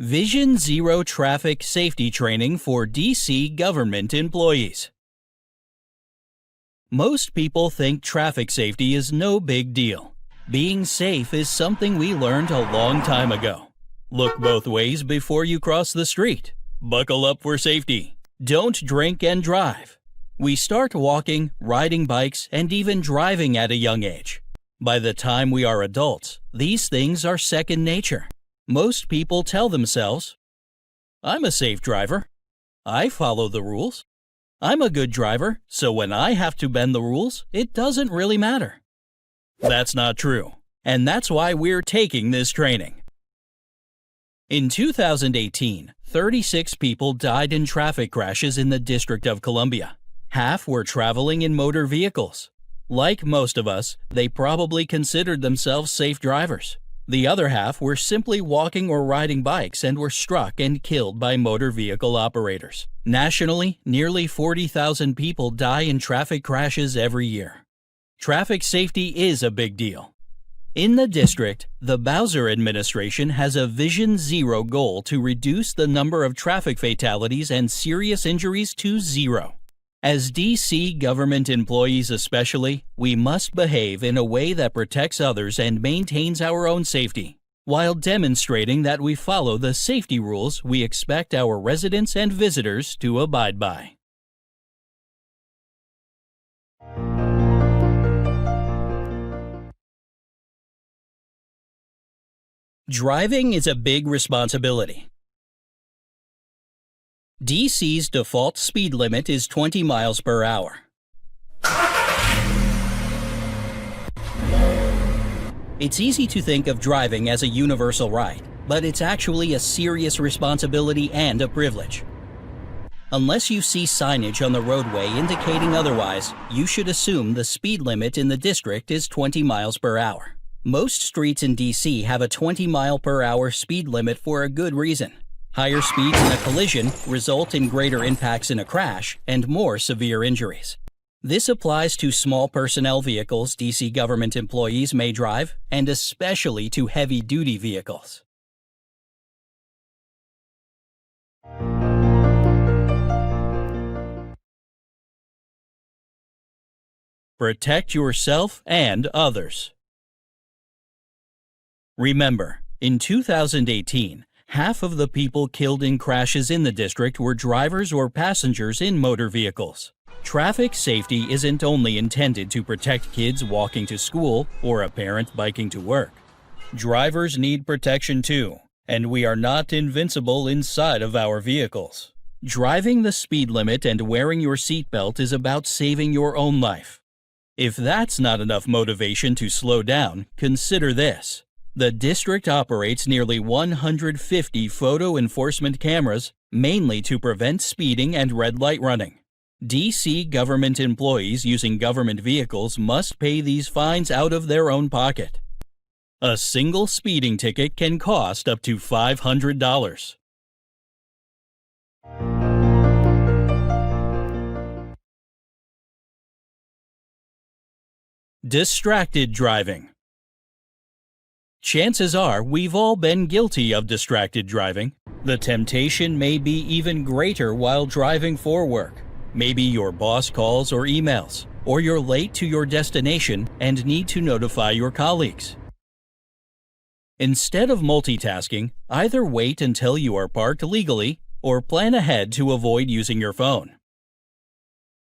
Vision Zero Traffic Safety Training for DC government employees. Most people think traffic safety is no big deal. Being safe is something we learned a long time ago. Look both ways before you cross the street. Buckle up for safety. Don't drink and drive. We start walking, riding bikes, and even driving at a young age. By the time we are adults, these things are second nature. Most people tell themselves, "I'm a safe driver. I follow the rules. I'm a good driver, so when I have to bend the rules, it doesn't really matter." That's not true, and that's why we're taking this training. In 2018, 36 people died in traffic crashes in the District of Columbia. Half were traveling in motor vehicles. Like most of us, they probably considered themselves safe drivers. The other half were simply walking or riding bikes and were struck and killed by motor vehicle operators. Nationally, nearly 40,000 people die in traffic crashes every year. Traffic safety is a big deal. In the district, the Bowser administration has a Vision Zero goal to reduce the number of traffic fatalities and serious injuries to zero. As DC government employees especially, we must behave in a way that protects others and maintains our own safety, while demonstrating that we follow the safety rules we expect our residents and visitors to abide by. Driving is a big responsibility. DC's default speed limit is 20 miles per hour. It's easy to think of driving as a universal right, but it's actually a serious responsibility and a privilege. Unless you see signage on the roadway indicating otherwise, you should assume the speed limit in the district is 20 miles per hour. Most streets in DC have a 20 mile per hour speed limit for a good reason. Higher speeds in a collision result in greater impacts in a crash and more severe injuries. This applies to small personnel vehicles DC government employees may drive, and especially to heavy-duty vehicles. Protect yourself and others. Remember, in 2018, half of the people killed in crashes in the district were drivers or passengers in motor vehicles. Traffic safety isn't only intended to protect kids walking to school or a parent biking to work. Drivers need protection too, and we are not invincible inside of our vehicles. Driving the speed limit and wearing your seatbelt is about saving your own life. If that's not enough motivation to slow down, consider this. The district operates nearly 150 photo enforcement cameras, mainly to prevent speeding and red light running. DC government employees using government vehicles must pay these fines out of their own pocket. A single speeding ticket can cost up to $500. Distracted driving. Chances are we've all been guilty of distracted driving. The temptation may be even greater while driving for work. Maybe your boss calls or emails, or you're late to your destination and need to notify your colleagues. Instead of multitasking, either wait until you are parked legally or plan ahead to avoid using your phone.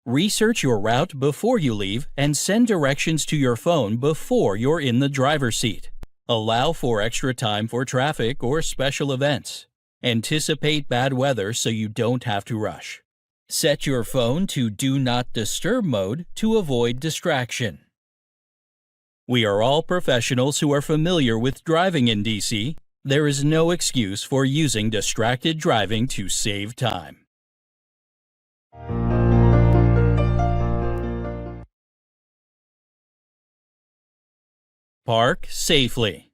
Research your route before you leave and send directions to your phone before you're in the driver's seat. Allow for extra time for traffic or special events. Anticipate bad weather so you don't have to rush. Set your phone to Do Not Disturb mode to avoid distraction. We are all professionals who are familiar with driving in DC. There is no excuse for using distracted driving to save time. Park safely.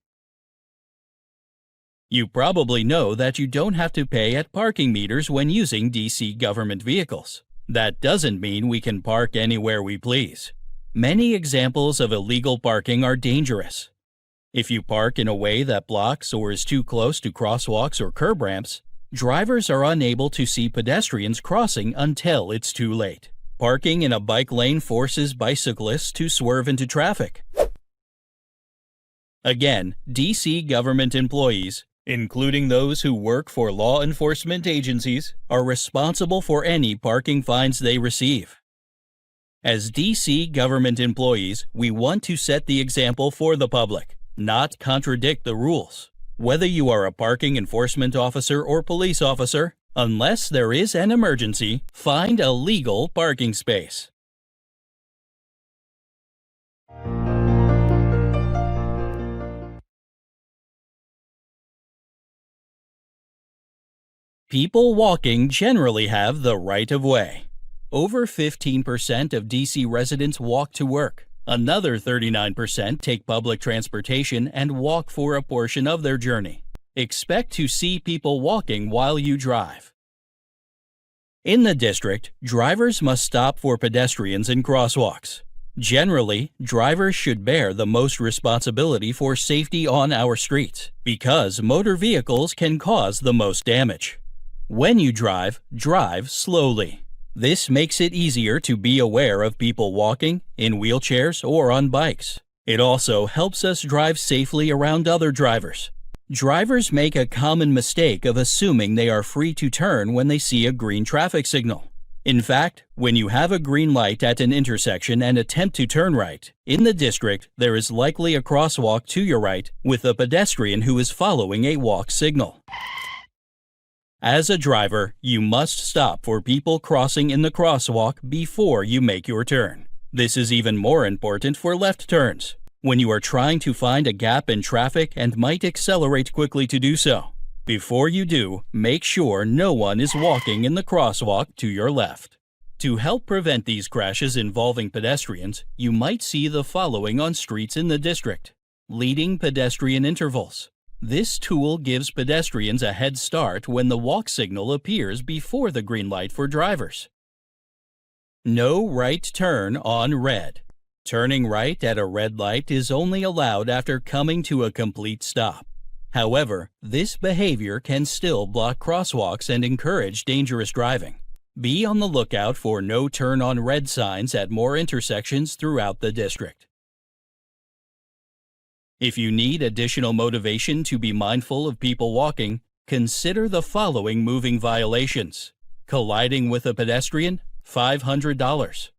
You probably know that you don't have to pay at parking meters when using DC government vehicles. That doesn't mean we can park anywhere we please. Many examples of illegal parking are dangerous. If you park in a way that blocks or is too close to crosswalks or curb ramps, drivers are unable to see pedestrians crossing until it's too late. Parking in a bike lane forces bicyclists to swerve into traffic. Again, DC government employees, including those who work for law enforcement agencies, are responsible for any parking fines they receive. As DC government employees, we want to set the example for the public, not contradict the rules. Whether you are a parking enforcement officer or police officer, unless there is an emergency, find a legal parking space. People walking generally have the right of way. Over 15% of DC residents walk to work. Another 39% take public transportation and walk for a portion of their journey. Expect to see people walking while you drive. In the district, drivers must stop for pedestrians in crosswalks. Generally, drivers should bear the most responsibility for safety on our streets because motor vehicles can cause the most damage. When you drive, drive slowly. This makes it easier to be aware of people walking, in wheelchairs, or on bikes. It also helps us drive safely around other drivers. Drivers make a common mistake of assuming they are free to turn when they see a green traffic signal. In fact, when you have a green light at an intersection and attempt to turn right, in the district, there is likely a crosswalk to your right with a pedestrian who is following a walk signal. As a driver, you must stop for people crossing in the crosswalk before you make your turn. This is even more important for left turns, when you are trying to find a gap in traffic and might accelerate quickly to do so. Before you do, make sure no one is walking in the crosswalk to your left. To help prevent these crashes involving pedestrians, you might see the following on streets in the district: leading pedestrian intervals. This tool gives pedestrians a head start when the walk signal appears before the green light for drivers. No right turn on red. Turning right at a red light is only allowed after coming to a complete stop. However, this behavior can still block crosswalks and encourage dangerous driving. Be on the lookout for no turn on red signs at more intersections throughout the district. If you need additional motivation to be mindful of people walking, consider the following moving violations: colliding with a pedestrian, $500.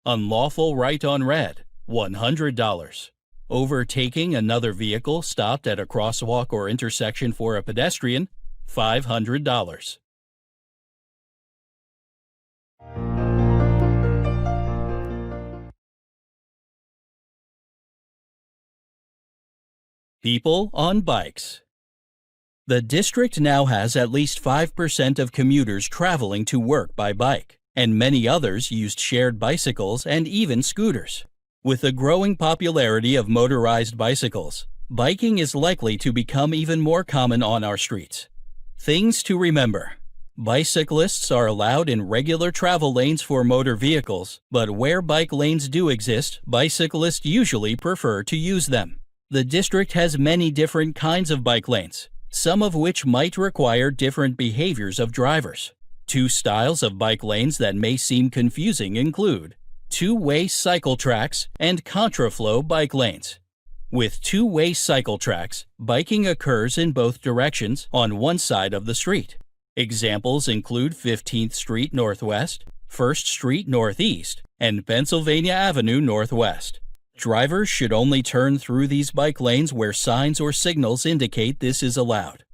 Unlawful right on red, $100. Overtaking another vehicle stopped at a crosswalk or intersection for a pedestrian, $500. People on bikes. The district now has at least 5% of commuters traveling to work by bike, and many others used shared bicycles and even scooters. With the growing popularity of motorized bicycles, biking is likely to become even more common on our streets. Things to remember: bicyclists are allowed in regular travel lanes for motor vehicles, but where bike lanes do exist, bicyclists usually prefer to use them. The district has many different kinds of bike lanes, some of which might require different behaviors of drivers. Two styles of bike lanes that may seem confusing include two-way cycle tracks and contraflow bike lanes. With two-way cycle tracks, biking occurs in both directions on one side of the street. Examples include 15th Street Northwest, 1st Street Northeast, and Pennsylvania Avenue Northwest. Drivers should only turn through these bike lanes where signs or signals indicate this is allowed.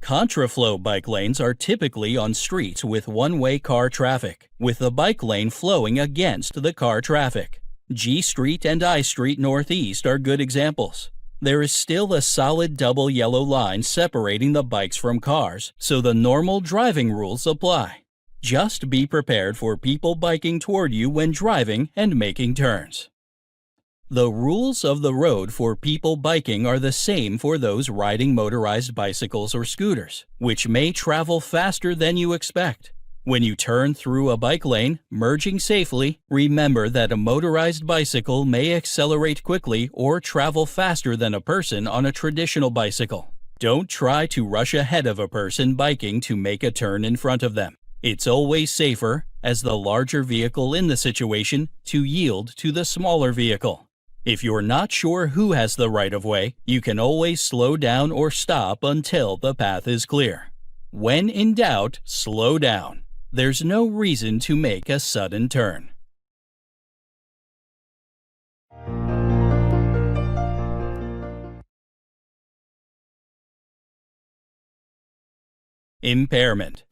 Contraflow bike lanes are typically on streets with one-way car traffic, with the bike lane flowing against the car traffic. G Street and I Street Northeast are good examples. There is still a solid double yellow line separating the bikes from cars, so the normal driving rules apply. Just be prepared for people biking toward you when driving and making turns. The rules of the road for people biking are the same for those riding motorized bicycles or scooters, which may travel faster than you expect. When you turn through a bike lane, merging safely, remember that a motorized bicycle may accelerate quickly or travel faster than a person on a traditional bicycle. Don't try to rush ahead of a person biking to make a turn in front of them. It's always safer, as the larger vehicle in the situation, to yield to the smaller vehicle. If you're not sure who has the right of way, you can always slow down or stop until the path is clear. When in doubt, slow down. There's no reason to make a sudden turn. Impairment.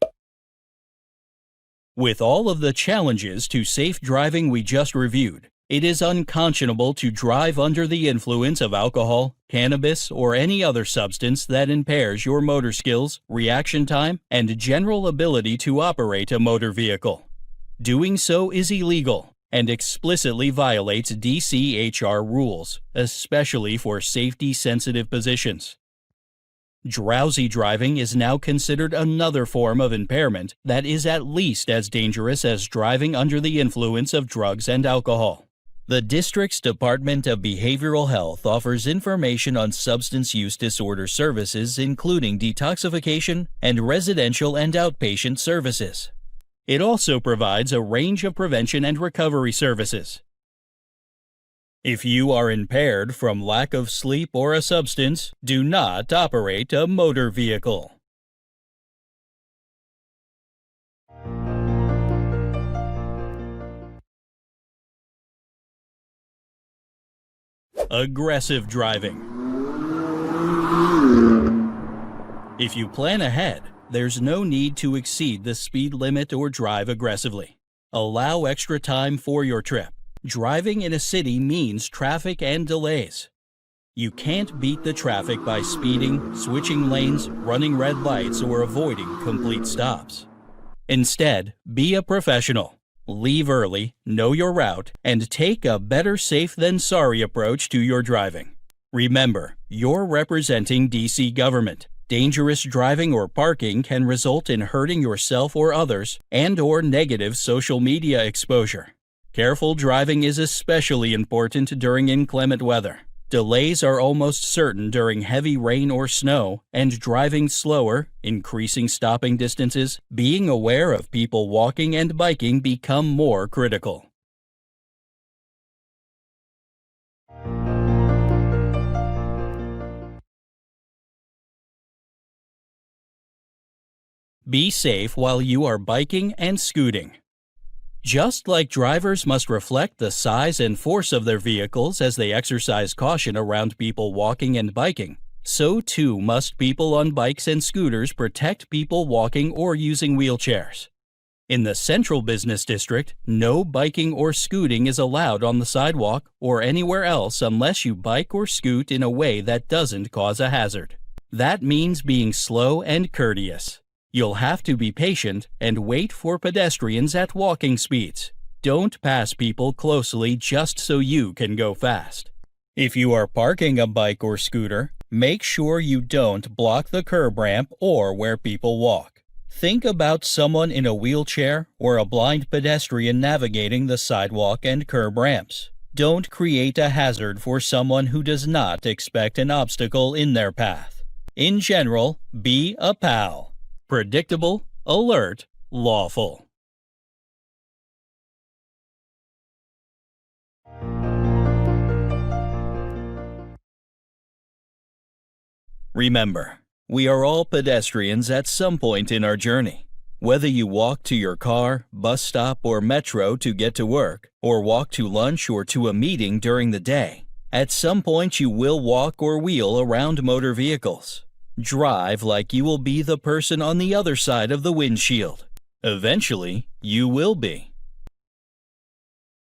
With all of the challenges to safe driving we just reviewed, it is unconscionable to drive under the influence of alcohol, cannabis, or any other substance that impairs your motor skills, reaction time, and general ability to operate a motor vehicle. Doing so is illegal and explicitly violates DCHR rules, especially for safety-sensitive positions. Drowsy driving is now considered another form of impairment that is at least as dangerous as driving under the influence of drugs and alcohol. The district's Department of Behavioral Health offers information on substance use disorder services, including detoxification and residential and outpatient services. It also provides a range of prevention and recovery services. If you are impaired from lack of sleep or a substance, do not operate a motor vehicle. Aggressive driving. If you plan ahead, there's no need to exceed the speed limit or drive aggressively. Allow extra time for your trip. Driving in a city means traffic and delays. You can't beat the traffic by speeding, switching lanes, running red lights, or avoiding complete stops. Instead, be a professional. Leave early, know your route, and take a better safe than sorry approach to your driving. Remember, you're representing DC government. Dangerous driving or parking can result in hurting yourself or others and/or negative social media exposure. Careful driving is especially important during inclement weather. Delays are almost certain during heavy rain or snow, and driving slower, increasing stopping distances, being aware of people walking and biking become more critical. Be safe while you are biking and scooting. Just like drivers must reflect the size and force of their vehicles as they exercise caution around people walking and biking, so too must people on bikes and scooters protect people walking or using wheelchairs. In the Central Business District, no biking or scooting is allowed on the sidewalk or anywhere else unless you bike or scoot in a way that doesn't cause a hazard. That means being slow and courteous. You'll have to be patient and wait for pedestrians at walking speeds. Don't pass people closely just so you can go fast. If you are parking a bike or scooter, make sure you don't block the curb ramp or where people walk. Think about someone in a wheelchair or a blind pedestrian navigating the sidewalk and curb ramps. Don't create a hazard for someone who does not expect an obstacle in their path. In general, be a pal. Predictable, alert, lawful. Remember, we are all pedestrians at some point in our journey. Whether you walk to your car, bus stop, or metro to get to work, or walk to lunch or to a meeting during the day, at some point you will walk or wheel around motor vehicles. Drive like you will be the person on the other side of the windshield. Eventually, you will be.